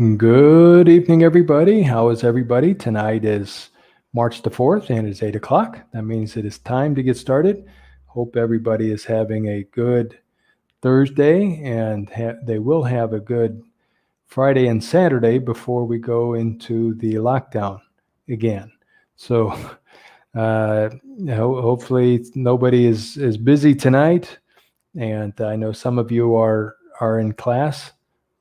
Good evening, everybody. How is everybody? Tonight is March the 4th and it's 8 o'clock. That means it is time to get started. Hope everybody is having a good Thursday and they will have a good Friday and Saturday before we go into the lockdown again. So hopefully nobody is busy tonight. And I know some of you are in class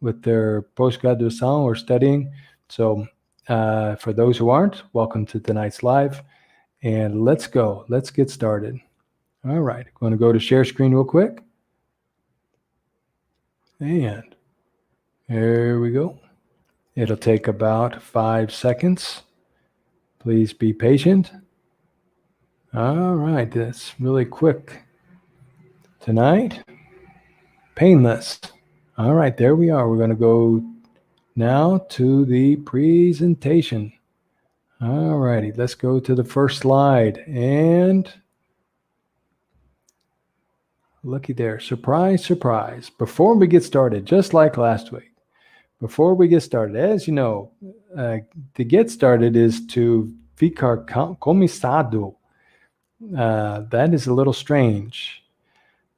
with their post-graduation or studying. So for those who aren't, welcome to tonight's live. And let's go. Let's get started. All right. I'm going to go to share screen real quick. And there we go. It'll take about 5 seconds. Please be patient. All right. That's really quick. Tonight, painless. All right. There we are. We're going to go now to the presentation. All righty, let's go to the first slide. And looky there, surprise, surprise. Before we get started, just like last week, before we get started, as you know, to get started is to ficar comisado. That is a little strange.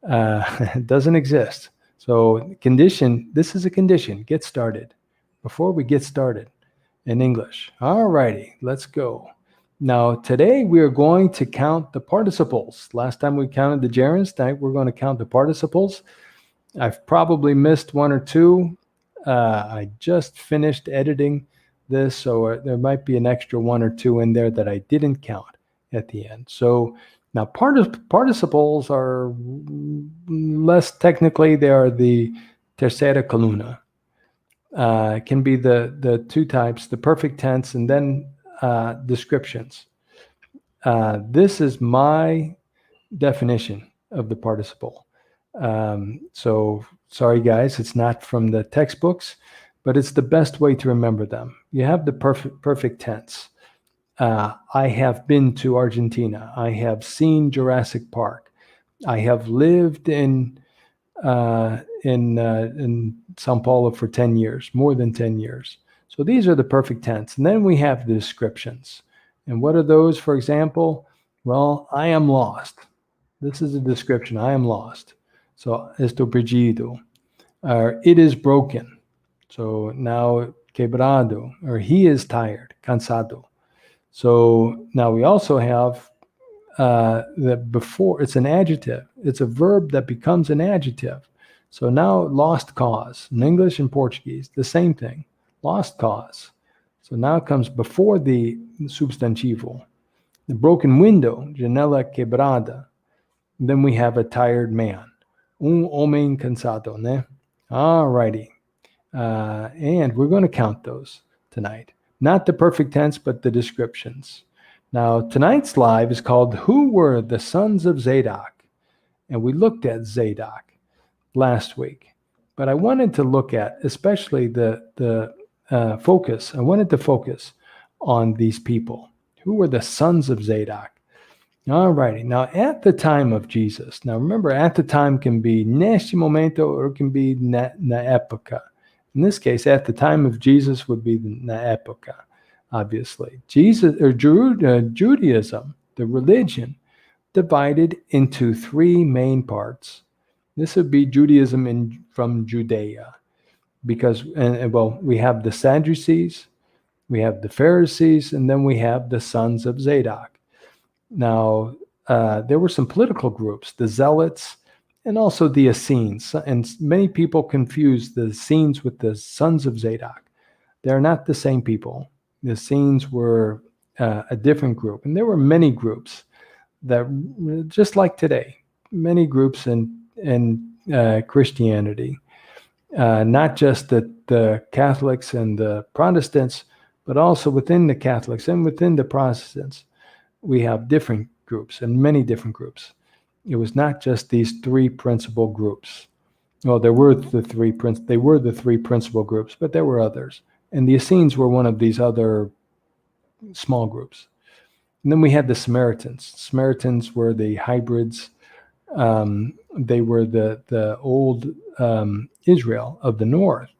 It doesn't exist. So condition, this is a condition, get started. Before we get started in English. All righty, let's go. Now, today we are going to count the participles. Last time we counted the gerunds. Tonight we're going to count the participles. I've probably missed one or two. I just finished editing this, so there might be an extra one or two in there that I didn't count at the end. So now participles are less technically, they are the terceira coluna. Can be the two types, the perfect tense and then descriptions. This is my definition of the participle. So sorry, guys, it's not from the textbooks, but it's the best way to remember them. You have the perfect tense. I have been to Argentina. I have seen Jurassic Park. I have lived in Sao Paulo for 10 years, more than 10 years. So these are the perfect tense. And then we have the descriptions. And what are those, for example? Well, I am lost. This is a description. I am lost. So, estou perdido. It is broken. So now, quebrado. Or he is tired, cansado. So now we also have that before, it's an adjective. It's a verb that becomes an adjective. So now lost cause. In English and Portuguese, the same thing. Lost cause. So now it comes before the substantivo. The broken window, janela quebrada. Then we have a tired man. Homem cansado, né? All righty. And we're going to count those tonight. Not the perfect tense, but the descriptions. Now, tonight's live is called Who Were the Sons of Zadok? And we looked at Zadok last week. But I wanted to look at, especially the focus. I wanted to focus on these people. Who were the sons of Zadok? All righty. Now, at the time of Jesus, now remember, at the time can be neste momento or it can be na época. In this case, at the time of Jesus would be na época, obviously. Judaism, the religion, divided into three main parts. This would be Judaism from Judea, because, well, we have the Sadducees, we have the Pharisees, and then we have the sons of Zadok. Now, there were some political groups, the Zealots, and also the Essenes. And many people confuse the Essenes with the sons of Zadok. They're not the same people. The Essenes were a different group. And there were many groups that, just like today, many groups in Christianity. Not just the Catholics and the Protestants, but also within the Catholics and within the Protestants, we have different groups and many different groups. It was not just these three principal groups. Well, they were the three principal groups, but there were others. And the Essenes were one of these other small groups. And then we had the Samaritans. Samaritans were the hybrids. They were the old Israel of the north,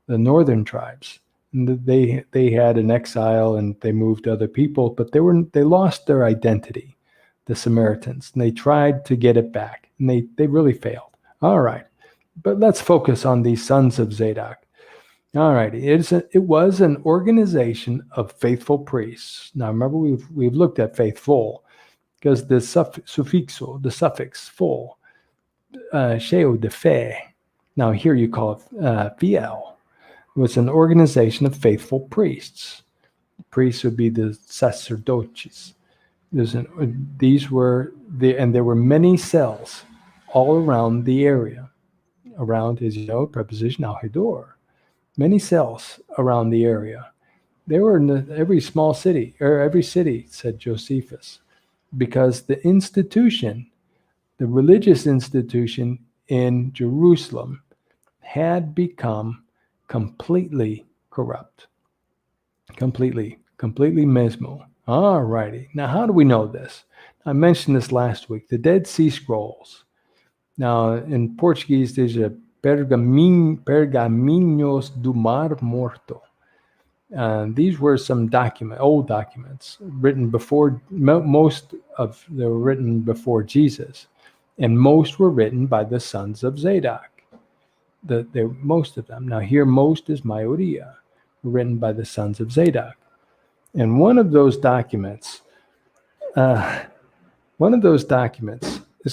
the northern tribes. They had an exile and they moved other people, but they lost their identity, the Samaritans, and they tried to get it back, and they really failed. All right, but let's focus on these sons of Zadok. All right, it was an organization of faithful priests. Now remember, we've looked at faithful because the the suffix full, sheo de fe. Now here you call it fiel. It was an organization of faithful priests. Priests would be the sacerdotes. These were and there were many cells all around the area. Around is, preposition alrededor. Many cells around the area. They were in every small city, or every city, said Josephus, because the institution, the religious institution in Jerusalem, had become completely corrupt. Completely mesmo. All righty. Now, how do we know this? I mentioned this last week. The Dead Sea Scrolls. Now, in Portuguese, there's a Pergaminhos do Mar Morto. These were some old documents written before, most of them were written before Jesus, and most were written by the sons of Zadok. Most of them. Now here, most is maioria, written by the sons of Zadok. And one of those documents is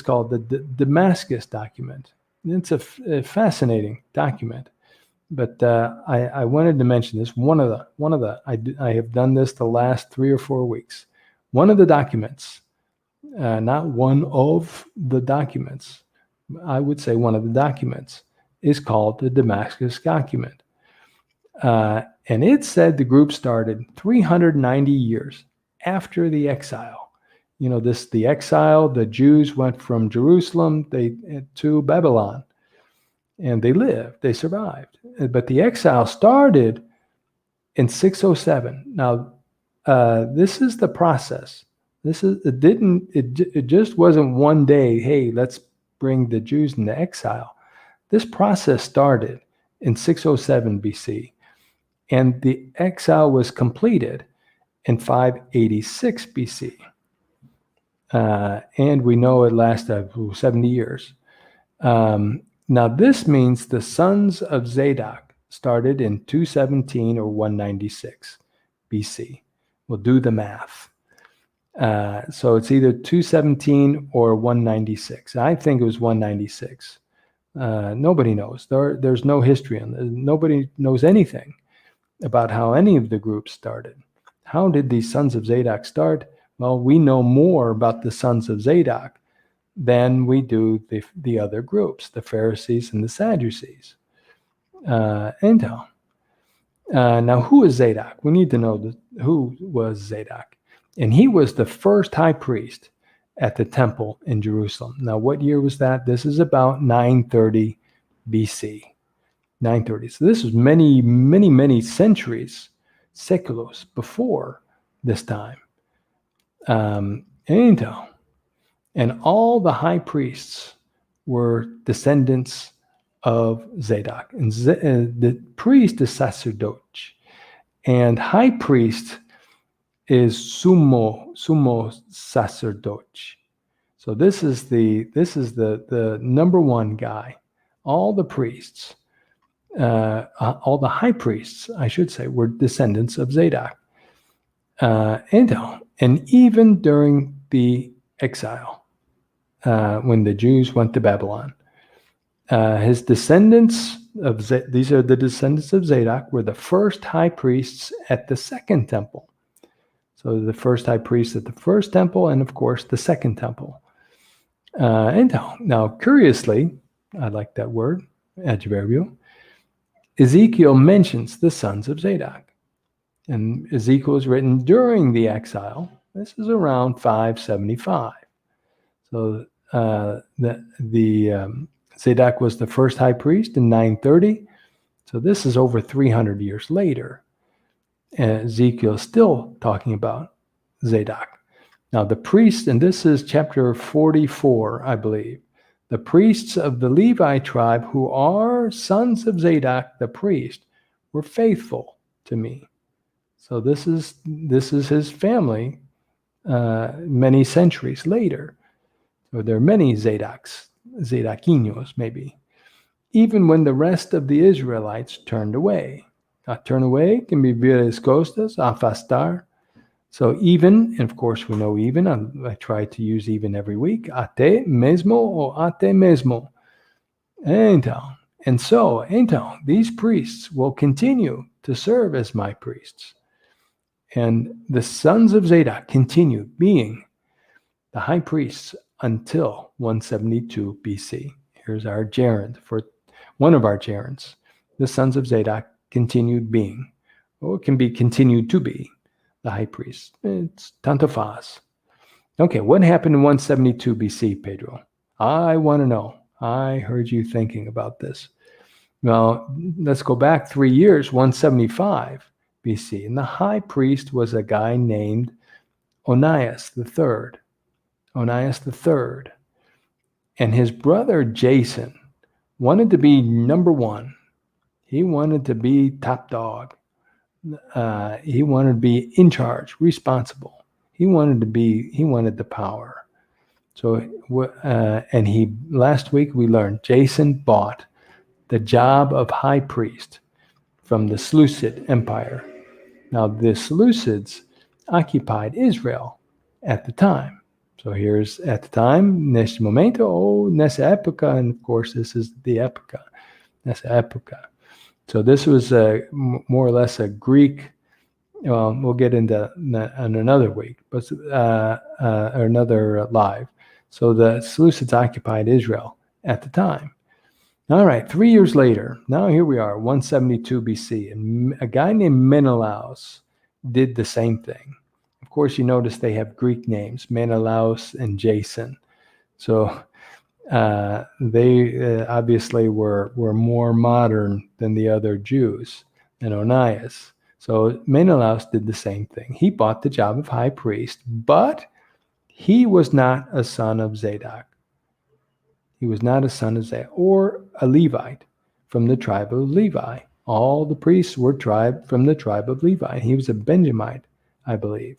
called the Damascus document. It's a fascinating document, but I wanted to mention this. I have done this the last 3 or 4 weeks. One of the documents, not one of the documents, I would say one of the documents is called the Damascus document. And it said the group started 390 years after the exile. The exile, the Jews went from Jerusalem to Babylon, and they survived. But the exile started in 607. Now, this is the process. It just wasn't one day, hey, let's bring the Jews into exile. This process started in 607 BC, and the exile was completed in 586 BC. And we know it lasted 70 years. Now, this means the sons of Zadok started in 217 or 196 BC. We'll do the math. So it's either 217 or 196. I think it was 196. Nobody knows. There's no history on this. Nobody knows anything about how any of the groups started. How did these sons of Zadok start? Well, we know more about the sons of Zadok than we do the other groups, the Pharisees and the Sadducees. Now, who is Zadok? We need to know who was Zadok. And he was the first high priest at the temple in Jerusalem. Now, what year was that? This is about 930 BC. 930. So this was many, many, many centuries, séculos, before this time. And all the high priests were descendants of Zadok. And the priest is sacerdote, and high priest is sumo sacerdote. So this is the number one guy. All the priests, all the high priests, I should say, were descendants of Zadok. And even during the exile, when the Jews went to Babylon, his descendants these are the descendants of Zadok, were the first high priests at the second temple. So the first high priest at the first temple, and of course the second temple. Now, curiously, I like that word, adverbio, Ezekiel mentions the sons of Zadok. And Ezekiel was written during the exile. This is around 575. So Zadok was the first high priest in 930. So this is over 300 years later. And Ezekiel is still talking about Zadok. Now the priests, and this is chapter 44, I believe. The priests of the Levi tribe, who are sons of Zadok, the priest, were faithful to me. So this is his family many centuries later. So there are many Zadokinos maybe. Even when the rest of the Israelites turned away. Turn away can be viras costas, afastar. So even, and of course we know even, I try to use even every week, ate mesmo or ate mesmo. Então, these priests will continue to serve as my priests. And the sons of Zadok continue being the high priests until 172 BC. Here's our gerund for one of our gerunds. The sons of Zadok continued being, or it can be continued to be, the high priest. It's tanto faz. Okay, what happened in 172 BC, Pedro? I want to know. I heard you thinking about this. Well, let's go back 3 years, 175 BC. And the high priest was a guy named Onias III. Onias III. And his brother Jason wanted to be number one. He wanted to be top dog. He wanted to be in charge, responsible. He wanted the power. So, and last week we learned Jason bought the job of high priest from the Seleucid Empire. Now, the Seleucids occupied Israel at the time. So here's at the time, neste momento, nessa época, and of course this is the época, nessa época. So this was more or less a Greek. We'll get into that in another week, but or another live. So the Seleucids occupied Israel at the time. All right, 3 years later, now here we are, 172 BC, and a guy named Menelaus did the same thing. Of course, you notice they have Greek names, Menelaus and Jason. So they obviously were more modern than the other Jews and Onias. So Menelaus did the same thing. He bought the job of high priest, but he was not a son of Zadok. He was not a son of Zadok or a Levite from the tribe of Levi. All the priests were from the tribe of Levi. He was a Benjamite, I believe.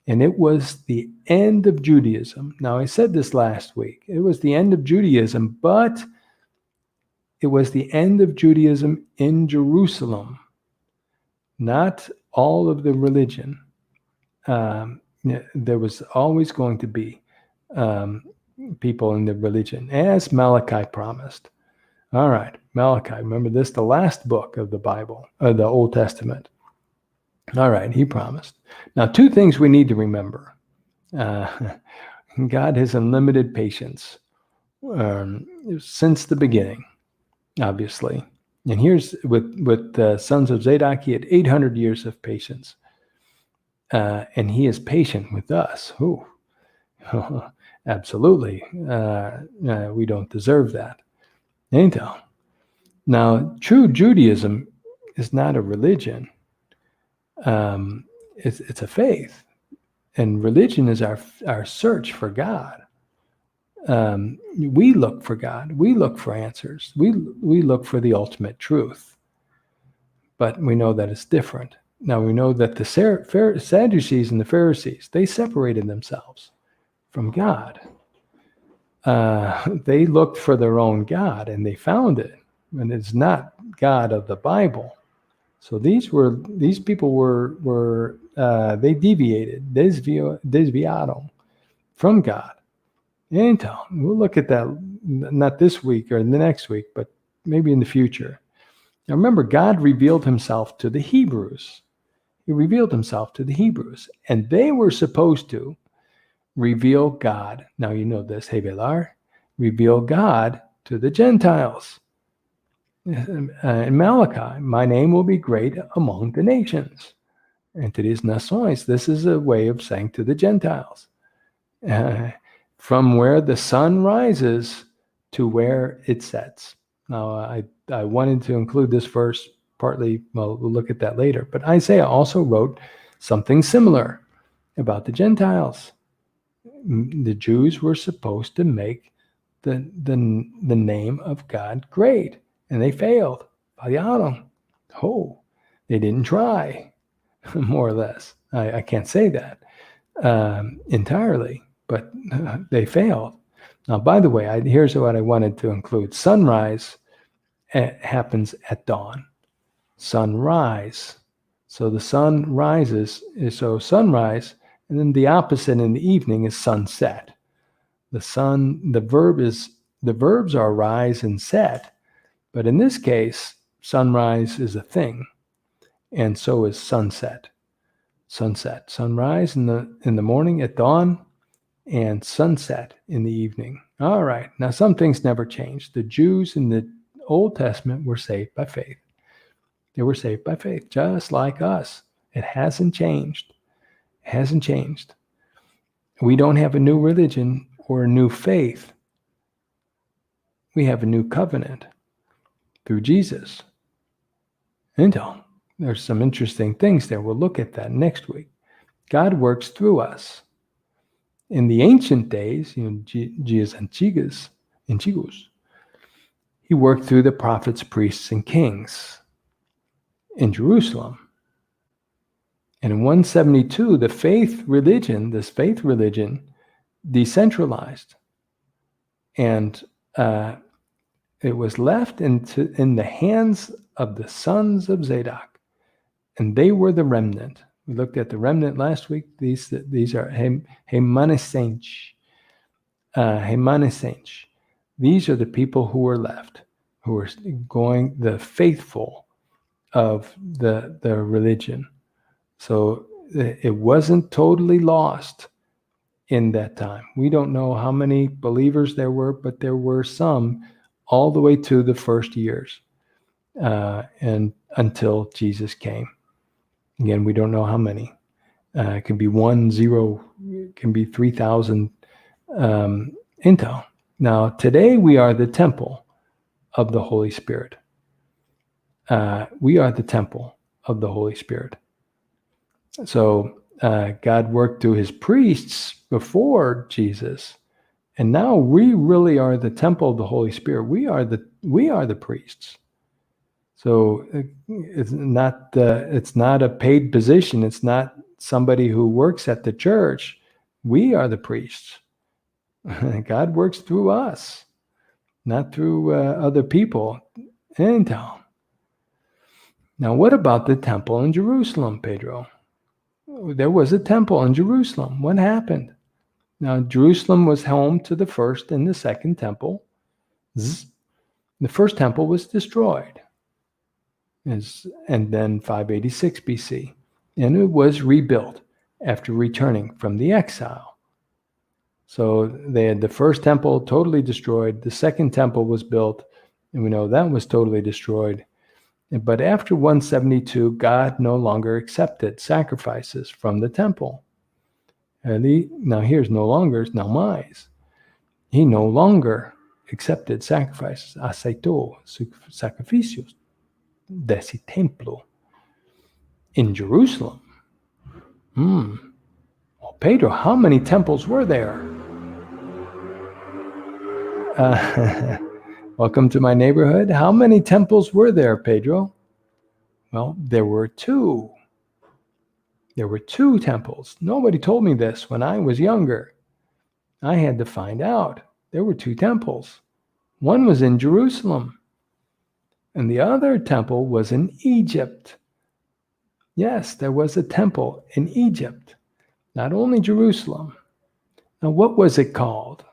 And it was the end of Judaism. Now, I said this last week. It was the end of Judaism, but it was the end of Judaism in Jerusalem, not all of the religion. There was always going to be people in the religion, as Malachi promised. All right, Malachi. Remember this, the last book of the Bible, the Old Testament. All right, he promised. Now, two things we need to remember. God has unlimited patience since the beginning, obviously. And here's with the sons of Zadok, he had 800 years of patience. And he is patient with us. Ooh. Absolutely. We don't deserve that. Anyhow, now, true Judaism is not a religion. It's a faith. And religion is our search for God. We look for God. We look for answers. We look for the ultimate truth. But we know that it's different. Now, we know that the Sadducees and the Pharisees, they separated themselves from God. They looked for their own God, and they found it. And it's not God of the Bible. So these people were they deviated, desviaron from God. And we'll look at that not this week or the next week, but maybe in the future. Now remember, God revealed himself to the Hebrews. He revealed himself to the Hebrews, and they were supposed to reveal God. Now you know this, Hebelar, reveal God to the Gentiles. In Malachi, my name will be great among the nations. And to these nações, this is a way of saying to the Gentiles, from where the sun rises to where it sets. Now, I wanted to include this verse partly, well, we'll look at that later, but Isaiah also wrote something similar about the Gentiles. The Jews were supposed to make the name of God great. And they failed. Fallaron. Oh, They didn't try, more or less. I can't say that entirely, but they failed. Now, by the way, here's what I wanted to include. Sunrise happens at dawn. Sunrise. So the sun rises. So sunrise, and then the opposite in the evening is sunset. The verbs are rise and set, but in this case, sunrise is a thing, and so is sunset. Sunrise in the morning at dawn, and sunset in the evening. All right. Now, some things never changed. The Jews in the Old Testament were saved by faith. They were saved by faith, just like us. It hasn't changed. It hasn't changed. We don't have a new religion or a new faith. We have a new covenant through Jesus. And there's some interesting things there. We'll look at that next week. God works through us. In the ancient days, dias antigas, he worked through the prophets, priests, and kings in Jerusalem. And in 172, this faith religion, decentralized. And it was left in the hands of the sons of Zadok. And they were the remnant. We looked at the remnant last week. These are Hemanesench. These are the people who were left, who were going, the faithful of the religion. So it wasn't totally lost in that time. We don't know how many believers there were, but there were some all the way to the first years and until Jesus came. Again, we don't know how many. It can be 1, 0, it can be 3,000 intel. Now, today we are the temple of the Holy Spirit. We are the temple of the Holy Spirit. So God worked through his priests before Jesus, and now we really are the temple of the Holy Spirit. We are the priests. So it's not a paid position. It's not somebody who works at the church. We are the priests. God works through us, not through other people. Now, what about the temple in Jerusalem, Pedro? There was a temple in Jerusalem. What happened? Now, Jerusalem was home to the first and the second temple. The first temple was destroyed. And then 586 BC. And it was rebuilt after returning from the exile. So they had the first temple totally destroyed. The second temple was built, and we know that was totally destroyed. But after 172, God no longer accepted sacrifices from the temple. Now here's no longer, now mais. He no longer accepted sacrifices. Aceitou sacrificios desse templo in Jerusalem. Well, Pedro, how many temples were there? Welcome to my neighborhood. How many temples were there, Pedro? Well, there were 2. There were 2 temples. Nobody told me this when I was younger. I had to find out. There were 2 temples. One was in Jerusalem, and the other temple was in Egypt. Yes, there was a temple in Egypt, not only Jerusalem. Now, what was it called?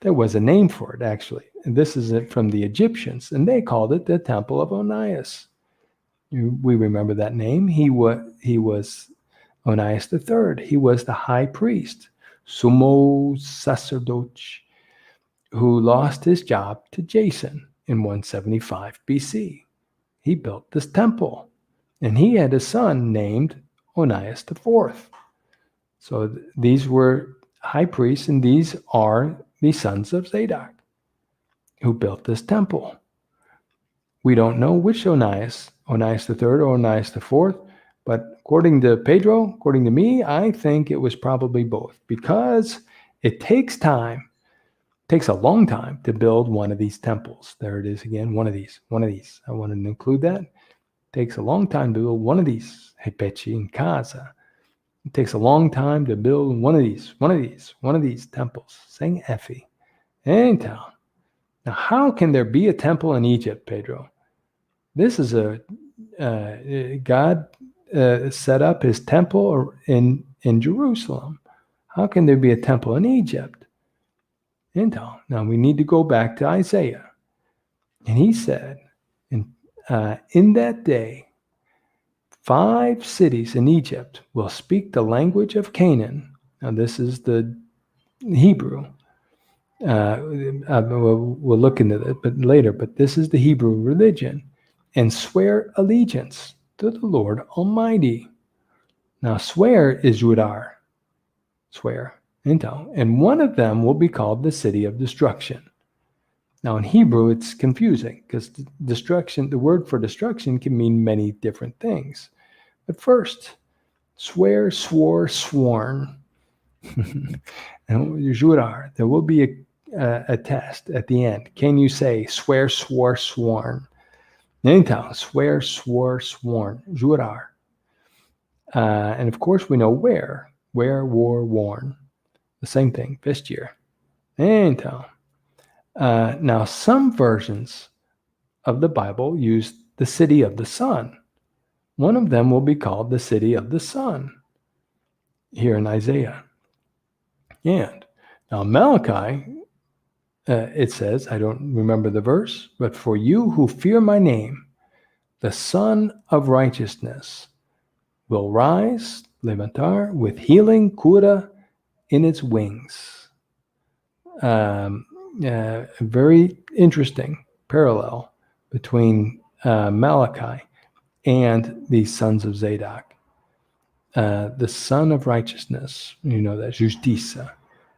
There was a name for it, actually. And this is it from the Egyptians, and they called it the Temple of Onias. We remember that name. He was Onias III. He was the high priest, sumo sacerdote, who lost his job to Jason in 175 BC. He built this temple, and he had a son named Onias IV. So these were high priests, and these are the sons of Zadok who built this temple. We don't know which Onias III or Onias IV, but according to Pedro, according to me, I think it was probably both, because it takes time. It takes a long time to build one of these temples. There it is again, one of these. I wanted to include that. Takes a long time to build one of these. Repete em casa. It takes a long time to build one of these temples. Sem F. Então, now how can there be a temple in Egypt, Pedro? This is God set up his temple in Jerusalem. How can there be a temple in Egypt? Então, now we need to go back to Isaiah. And he said, in that day, 5 cities in Egypt will speak the language of Canaan. Now, this is the Hebrew. We'll look into that later, but this is the Hebrew religion. And swear allegiance to the Lord Almighty. Now, swear is jurar. Swear. And one of them will be called the city of destruction. Now, in Hebrew, it's confusing because destruction, the word for destruction can mean many different things. But first, swear, swore, sworn. And jurar, there will be a test at the end. Can you say swear, swore, sworn? Então, swear, swore, sworn. Jurar. And of course, we know wear, wore, worn. The same thing, vestir. Então, now some versions of the Bible use the city of the sun. One of them will be called the city of the sun here in Isaiah. And now Malachi, it says, I don't remember the verse, but for you who fear my name, the Son of Righteousness will rise, levantar, with healing, cura, in its wings. Very interesting parallel between Malachi and the Sons of Zadok. The Son of Righteousness, that justiça.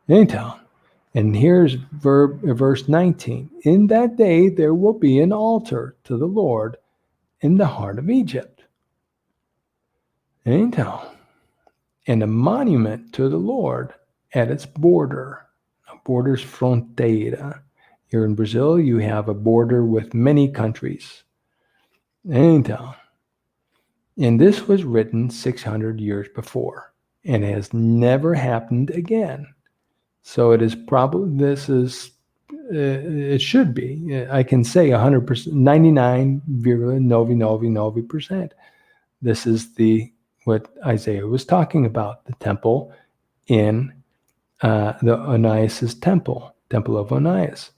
Então, and here's verse 19. In that day there will be an altar to the Lord in the heart of Egypt. Então, and a monument to the Lord at its border. Border's fronteira. Here in Brazil, you have a border with many countries. Então, and this was written 600 years before and has never happened again. So it is probably, it should be, I can say 100%, 99.999%. This is what Isaiah was talking about, the temple in the Onias' temple of Onias.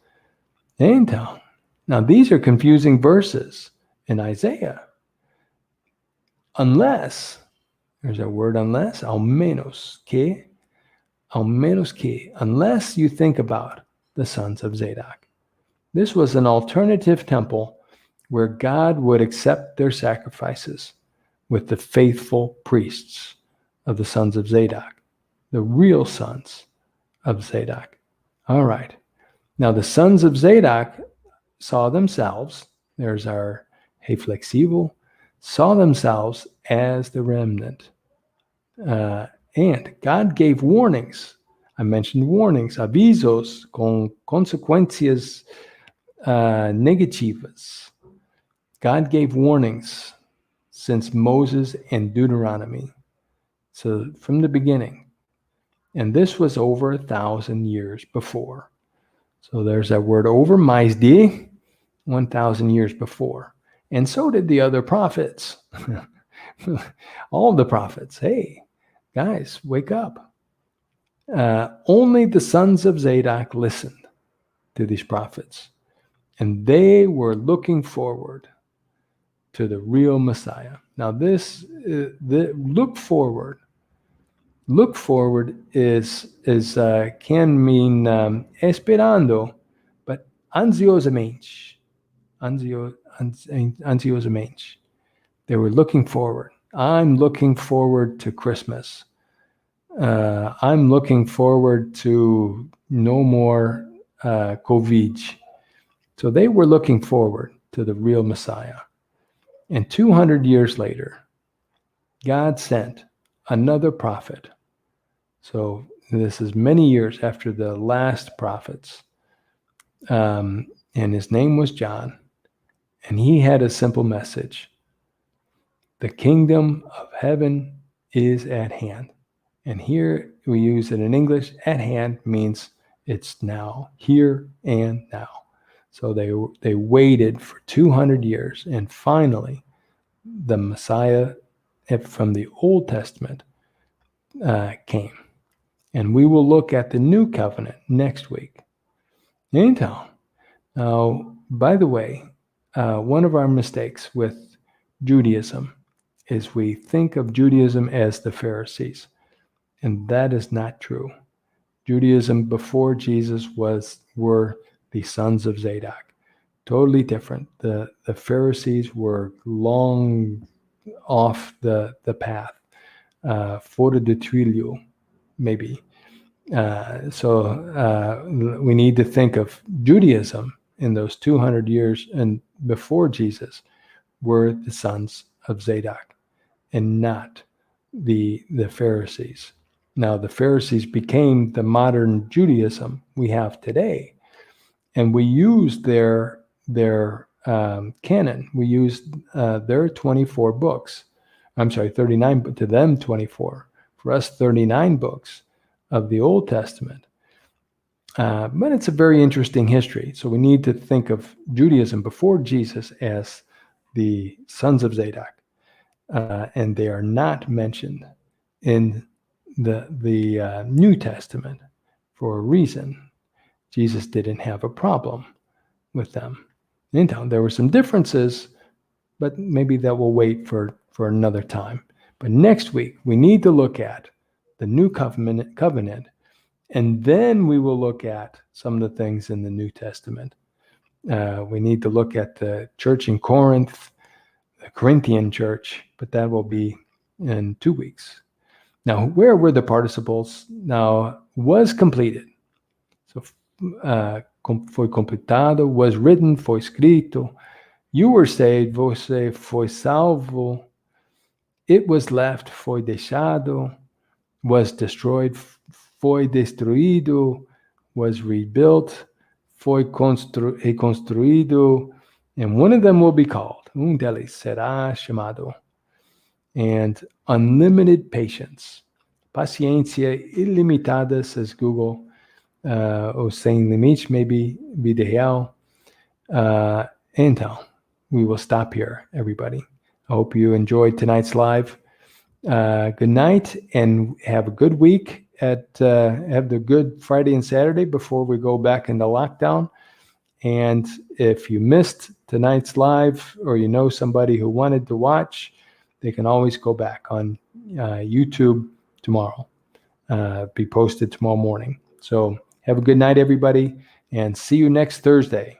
Então, now these are confusing verses in Isaiah. Unless, there's a word unless, al menos que, unless you think about the sons of Zadok. This was an alternative temple where God would accept their sacrifices with the faithful priests of the sons of Zadok, the real sons of Zadok. All right. Now the sons of Zadok saw themselves, there's our reflexivo, saw themselves as the remnant. And God gave warnings. I mentioned warnings, avisos con consequências negativas. God gave warnings since Moses and Deuteronomy. So from the beginning. And this was over 1,000 years before. So there's that word over, mais de, 1,000 years before. And so did the other prophets. All the prophets. Hey, guys, wake up. Only the sons of Zadok listened to these prophets. And they were looking forward to the real Messiah. Now this, look forward is can mean esperando, but ansiosamente. Ansiosamente. They were looking forward. I'm looking forward to Christmas. I'm looking forward to no more COVID. So they were looking forward to the real Messiah. And 200 years later, God sent another prophet. So this is many years after the last prophets. And his name was John. And he had a simple message The kingdom of heaven is at hand. And here we use it in English. At hand means it's now, here and now. So they waited for 200 years, and finally, the Messiah from the Old Testament came. And we will look at the New Covenant next week. Então, now, by the way, one of our mistakes with Judaism is we think of Judaism as the Pharisees, and that is not true. Judaism before Jesus were the sons of Zadok. Totally different. The Pharisees were long off the path, fora de trilho, maybe. So we need to think of Judaism in those 200 years and before Jesus were the sons of Zadok and not the Pharisees. Now, the Pharisees became the modern Judaism we have today, and we used their canon. We used their 24 books. I'm sorry, 39, but to them 24. For us, 39 books of the Old Testament. But it's a very interesting history. So we need to think of Judaism before Jesus as the sons of Zadok. And they are not mentioned in the New Testament for a reason. Jesus didn't have a problem with them. Então, there were some differences, but maybe that will wait for another time. But next week, we need to look at the New Covenant, and then we will look at some of the things in the New Testament. We need to look at the church in Corinth, the Corinthian church, but that will be in 2 weeks. Now, where were the participles? Now, was completed. So, foi completado, was written, foi escrito. You were saved, você foi salvo. It was left, foi deixado. Was destroyed, foi destruído. Was rebuilt, foi reconstruído. And one of them will be called. Deles será chamado. And unlimited patience. Paciência ilimitada, says Google. Ou sem limite, maybe vida real. Então, we will stop here, everybody. I hope you enjoyed tonight's live. Good night, and have a good week. Have the good Friday and Saturday before we go back into lockdown. And if you missed tonight's live, or you know somebody who wanted to watch, they can always go back on YouTube tomorrow. Be posted tomorrow morning. So have a good night, everybody, and see you next Thursday.